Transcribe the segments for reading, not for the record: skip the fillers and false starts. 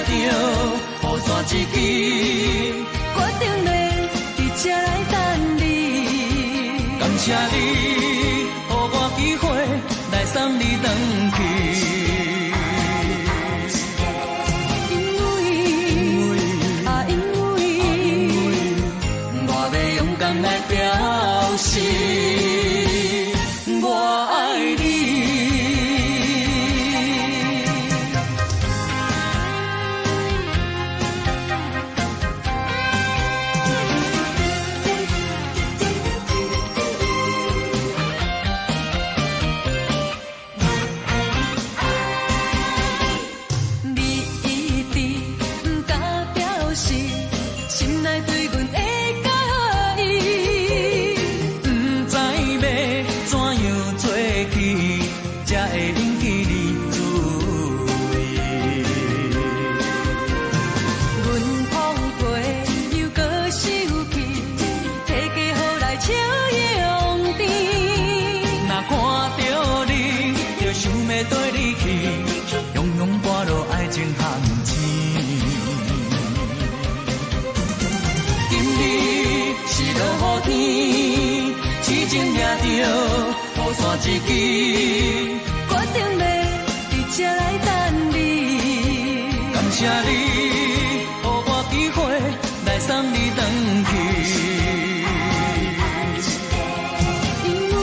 着雨伞一支，决定要伫这来等你。感谢你，予我机会来送你回去。因为我要勇敢来表示我爱你。雨伞一支，决定要伫这来等你。感谢你，予我机会来送你回去。因为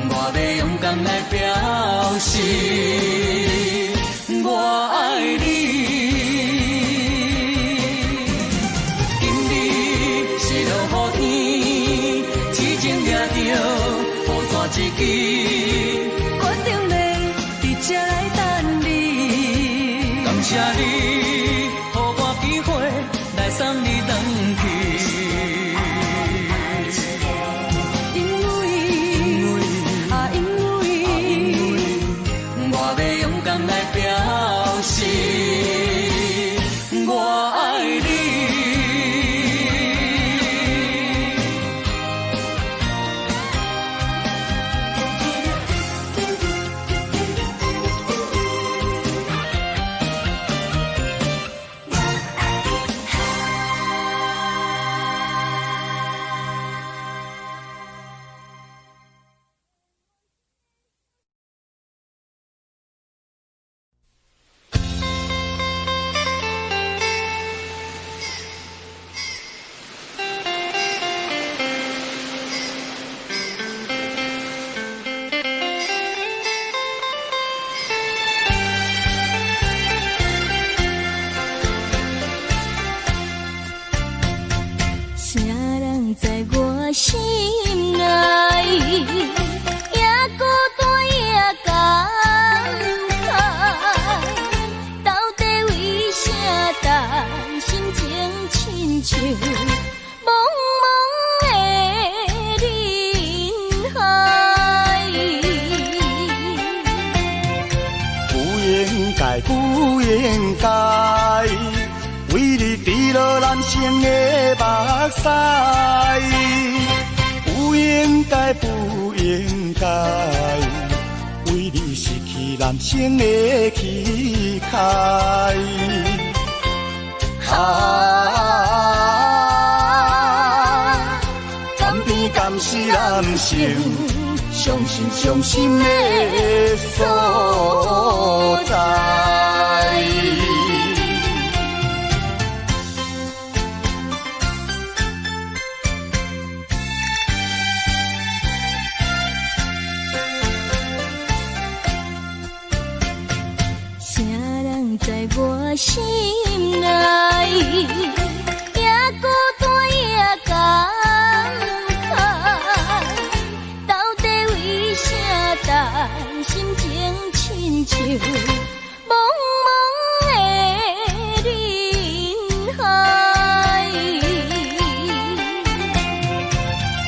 我要勇敢来表示我爱你。一支，决定要伫这来等你。感谢你，予我机会来送你回去。因为我要勇敢来表示我爱你。心内也孤单也感慨，到底为啥担心情亲像茫茫的人海？不应该，不应该，为你滴落人生的目屎。不应该，不应该，为你失去人生的气概。甘甜甘是人生伤心的所在。我心内也孤单也感慨，到底为啥担心情亲像茫茫的人海？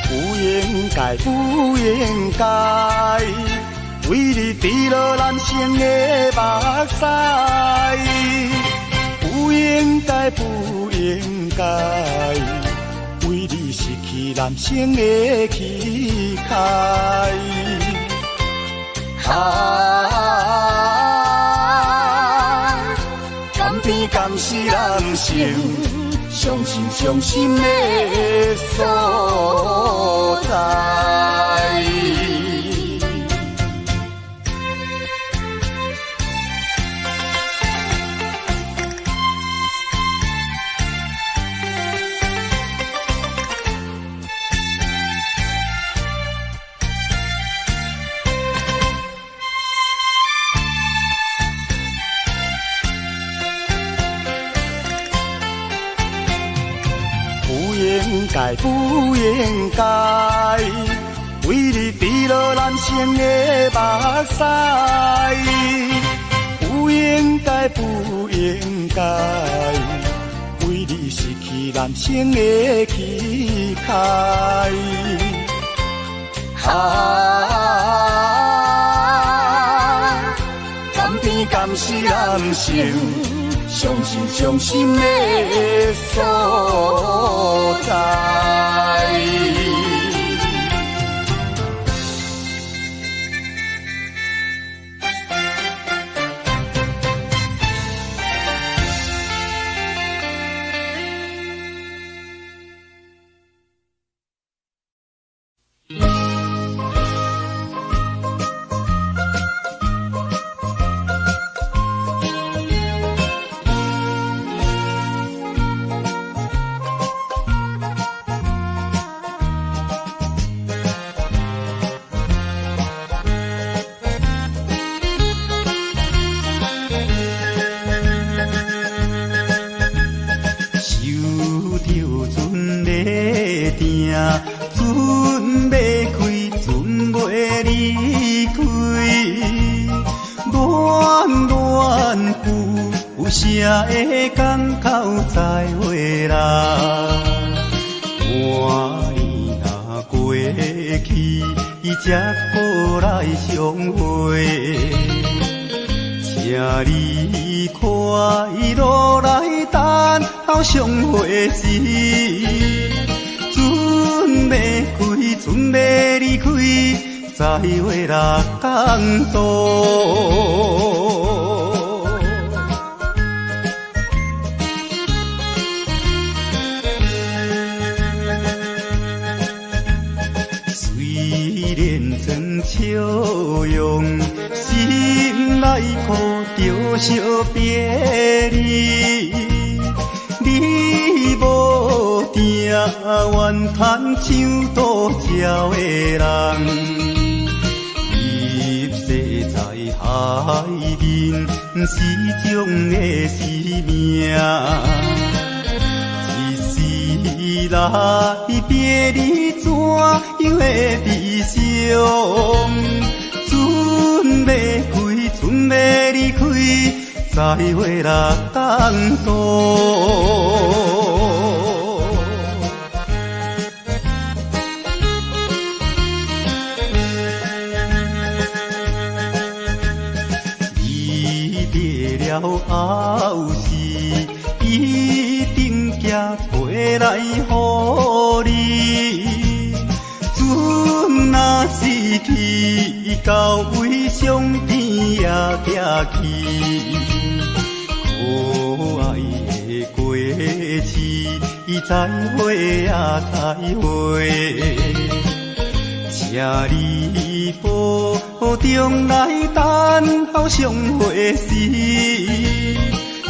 不应该，不应该，为你滴落人生的目屎。不应该，不应该，为你失去人生的气概。是人生伤心的所在。不应该为你滴落人生的目屎，不应该为你失去人生的期待。甘甜甘是人生伤心的所在。船要开，船袂离开，暖暖有啥会港口再会啦？半年若过去，才过来相会，请你快乐来等候相会时。船要开，船要离开，再会六港渡。虽然装笑容，心内苦着惜别离。你无定愿叹像渡桥的人，入世在海面，是种的生命。一时来别离，怎样会悲伤？船要开，船要离开。再会六港渡，离别了后事，一定寄回来予你。船若是去到位上边也行去。可爱的过去，再会呀再会，请你保重来等候相会时。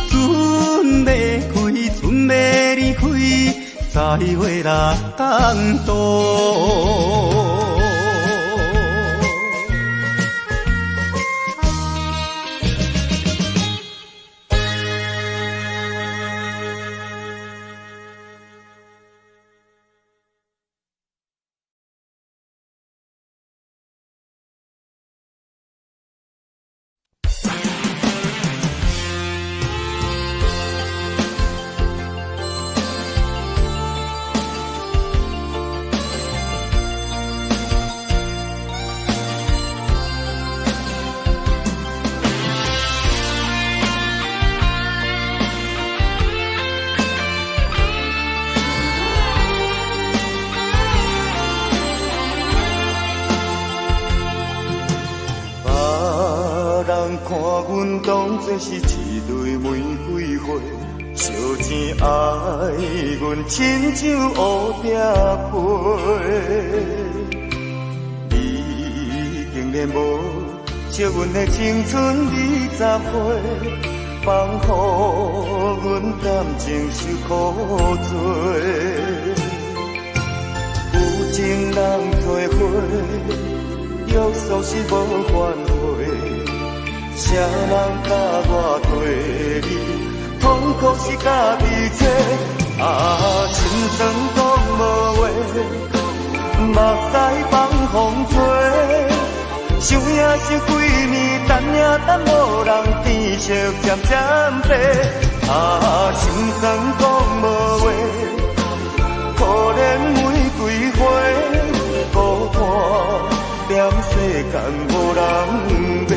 船要开，船要离开，再会六港渡。看阮当作是一蕊玫瑰花，烧钱爱阮亲像乌蝶飞，你竟然无惜阮的青春20岁，放予阮感情受苦罪。有情人做伙，约束是无反悔，啥人甲我对你？痛苦是家己找，心酸讲无话，目屎放风吹。想也想几暝，等也等无人天色渐渐白，心酸讲无话，可怜玫瑰花，孤单踮世间无人陪。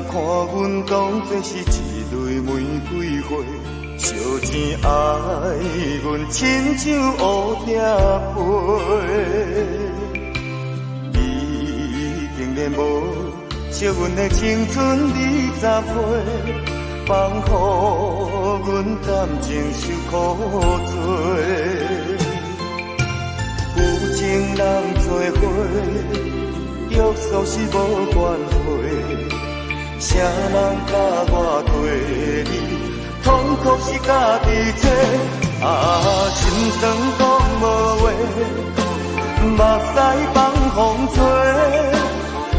看阮当作是一蕊玫瑰花，烧钱爱阮亲像乌蝶飞。你竟然无惜阮的青春20岁，放予阮感情受苦罪。有情人做伙，约束是无关系。啥人甲我对你？痛苦是家己找，心酸讲无话，目屎放风吹。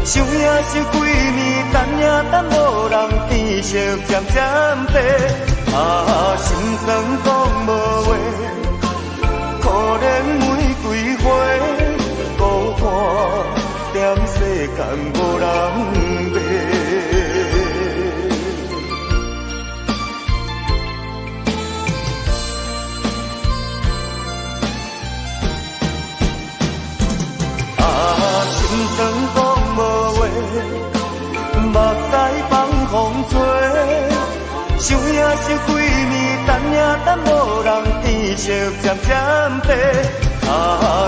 想也想几暝，等也等无人天色渐渐白，心酸讲无话，可怜玫瑰花，孤单踮世间无人陪。心酸讲无话，目屎放风吹。想也想几暝，等也等无人天色渐渐白，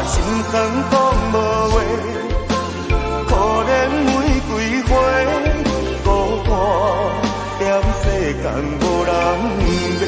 心酸讲无话，可怜玫瑰花，孤单踮世间无人陪。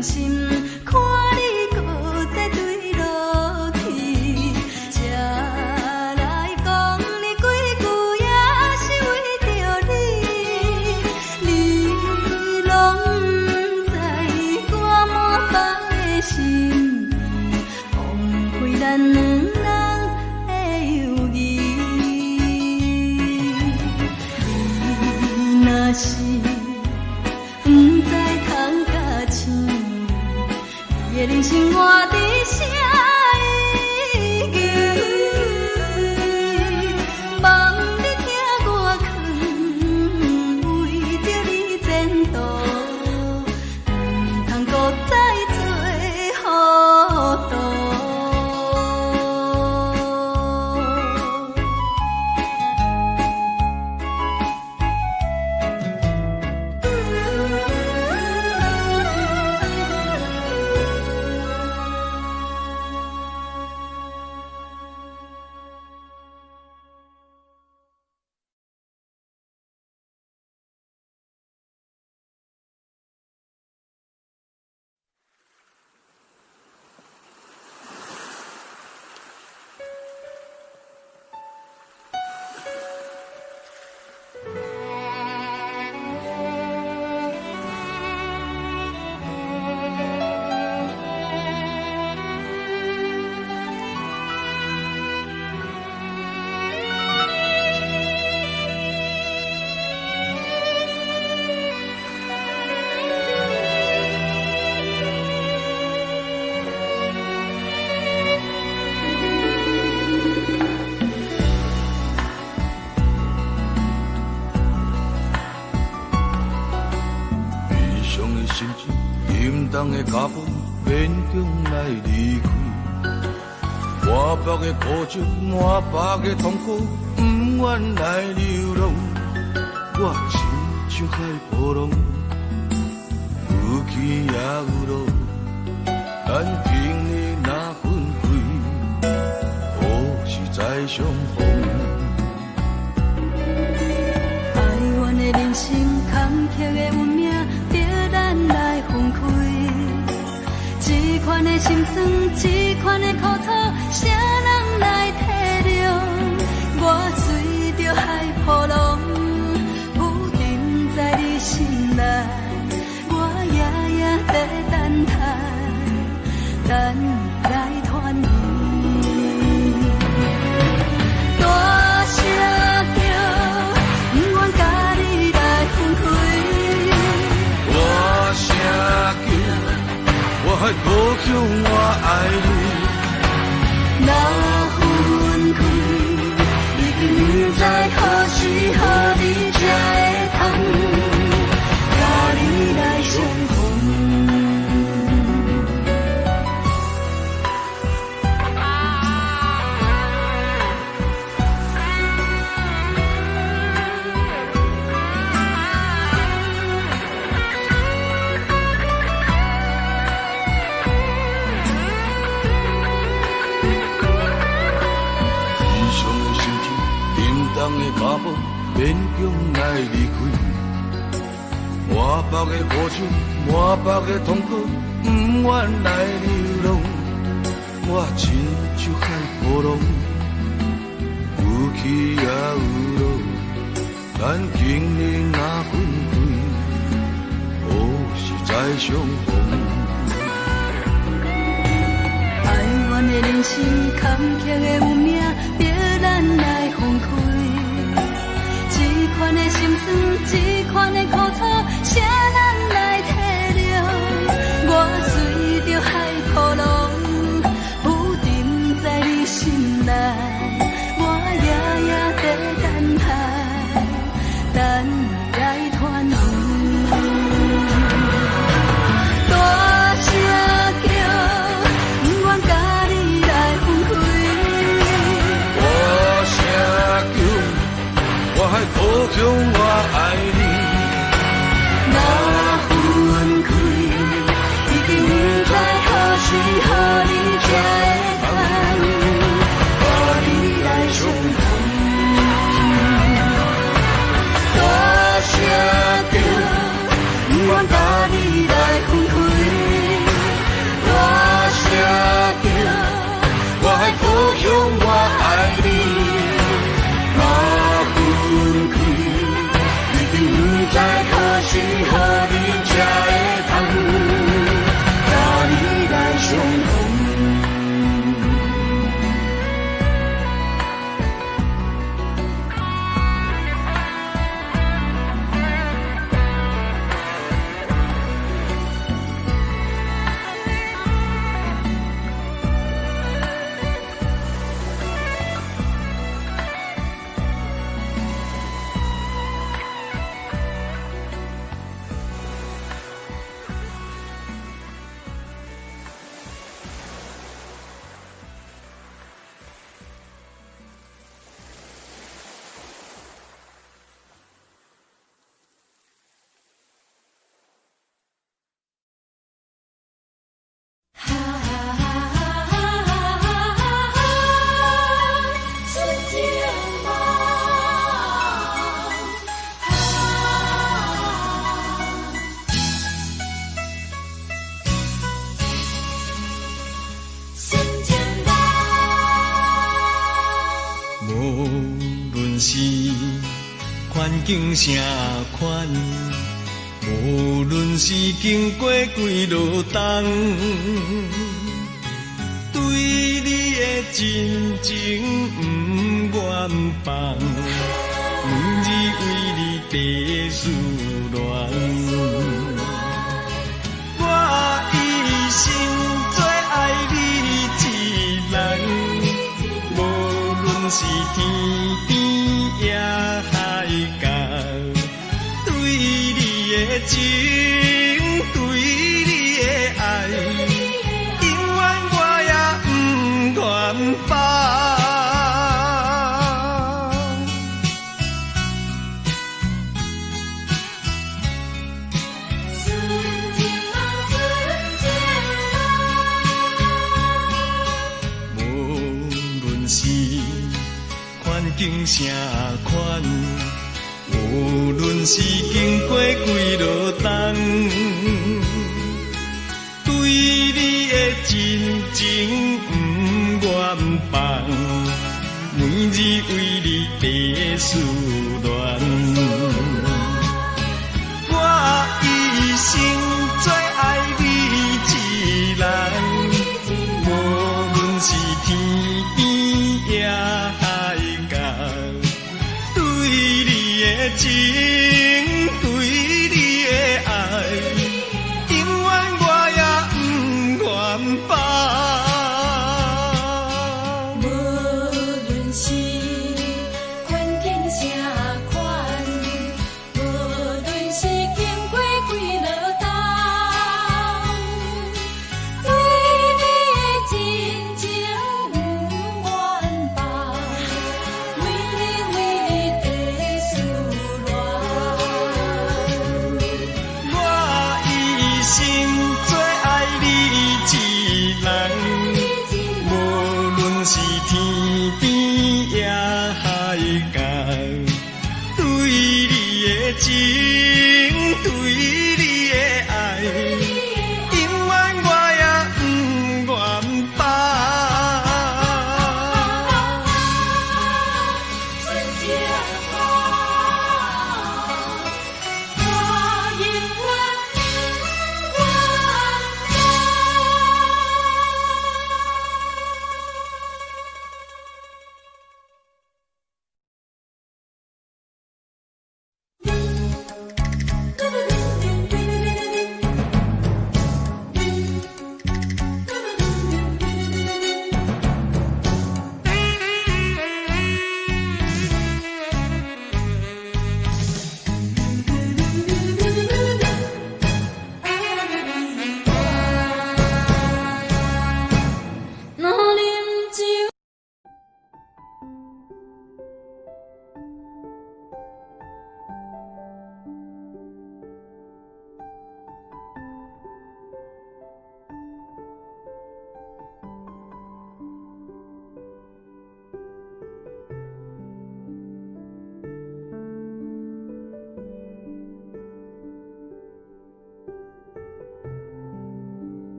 心看你搁再对落去。的人生活伫啥意义？望你听我劝，为着你前途，唔通搁再做糊涂。人的脚步勉强来离开，满腹的苦酒，满腹的痛苦，不愿来流浪。我亲像海波浪，有起也有落，咱今日若分开，何时再相逢？哀怨的人生，坎坷的运命，着咱来分开。这款的心酸，这款的苦楚，谁人来体谅？我随着海波浪，浮沉在你心内，我夜夜在等待，等来团圆。大声叫，不愿甲你来分开。大声叫，我还高雄我爱你。若分开，已经不知何时何地才会通，甲你来相逢。的脚步勉强来离开，满腹的苦楚，满腹的痛苦，不愿来流浪。我亲像海波浪，有起也有落，咱今日若分开，何时再相逢？哀怨的人生，坎坷的运命，着咱来分开。这款的心酸，这款的苦楚，谁人来体谅？我随着海波浪，浮沉在你心内，我夜夜在等待，等来团圆。大声叫，不愿甲你来分开。大声叫，我还高雄我爱你。环境啥款，无论是经过几落冬，对你的真情不愿放，每日为你地思恋。我一生最爱你一人，无论是天边也海角，对你的情，对你的爱，永远我也不愿放。境啥款，无论是经过几落冬，对你的真情不愿放，每日为你地思恋。我一生最爱你一人，无论是天边也海角。情，对你的爱，永远我也不愿放。无论是环境啥款，无论是经过几落冬，对你的真情不愿放，每日为你地思恋。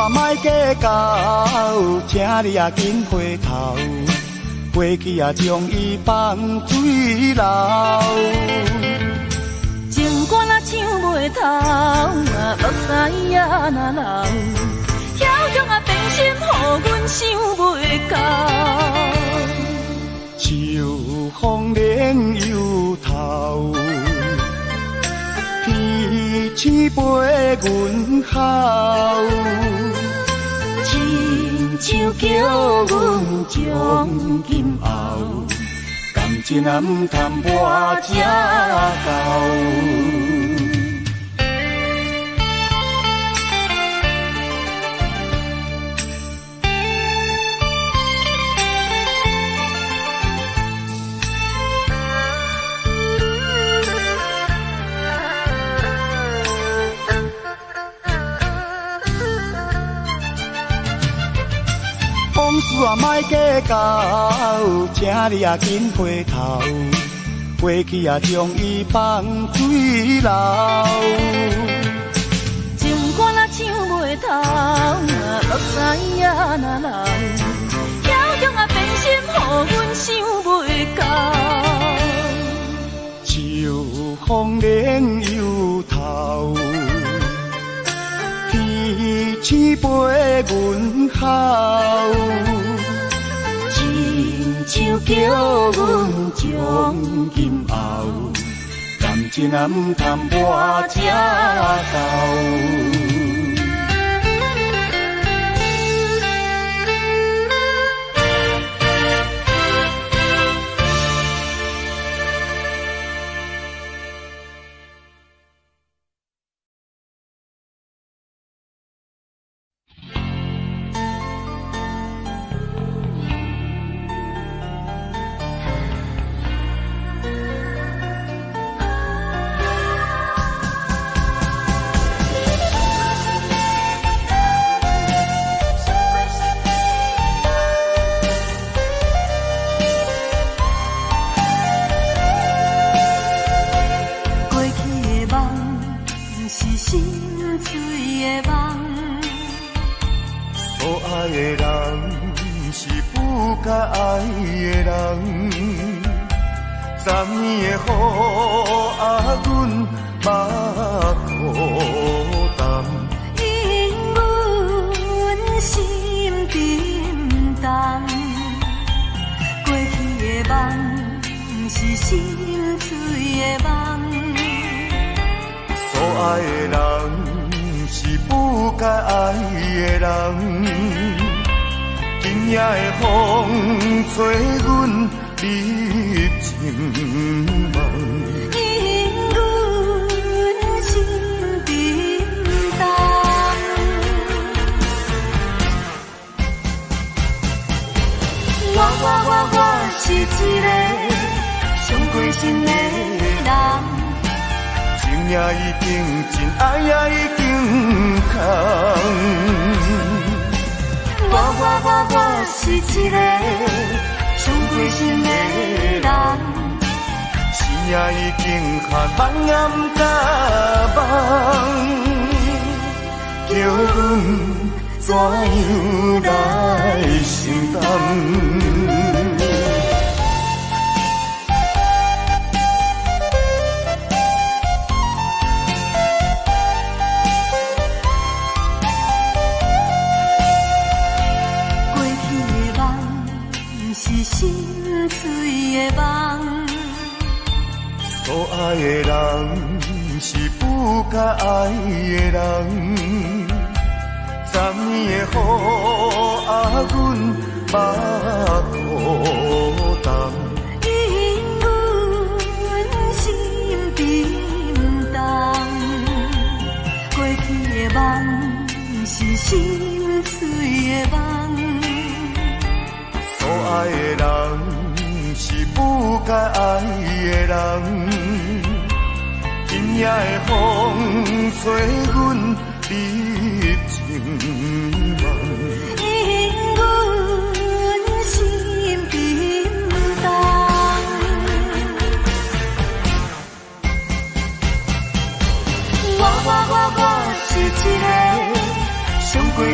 啊莫计较，请你啊紧回头，过去啊将伊放水流。情歌若唱袂透，目屎也若流，遐强啊变心，予阮想袂到。秋风连又透，天星陪阮哭，亲像叫阮将今后。感情啊唔通破这厚。往事啊莫计较，请你啊紧回头，过去啊将伊放水流。情歌若唱袂透，目屎也若流，遐强啊变心，予阮想袂到。秋风连又透，天星陪阮哭，亲像叫阮将今后。感情啊唔通破这厚。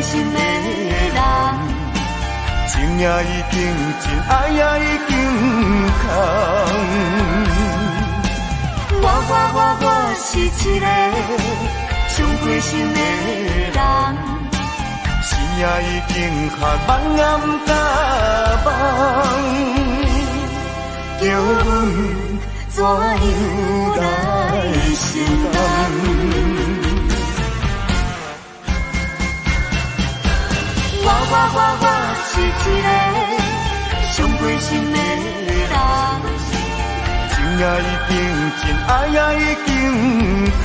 心的人，情也已经真，爱也已经空。我是一个伤过心的人，心也已经下梦暗甲梦，叫阮怎样来承担？我是一个伤过心的人，情也已经真，爱也已经空。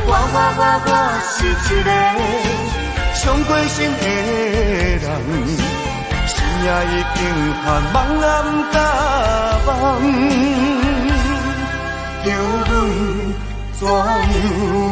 我是一个伤过心的人，心也已经盼梦暗甲梦，叫阮怎样？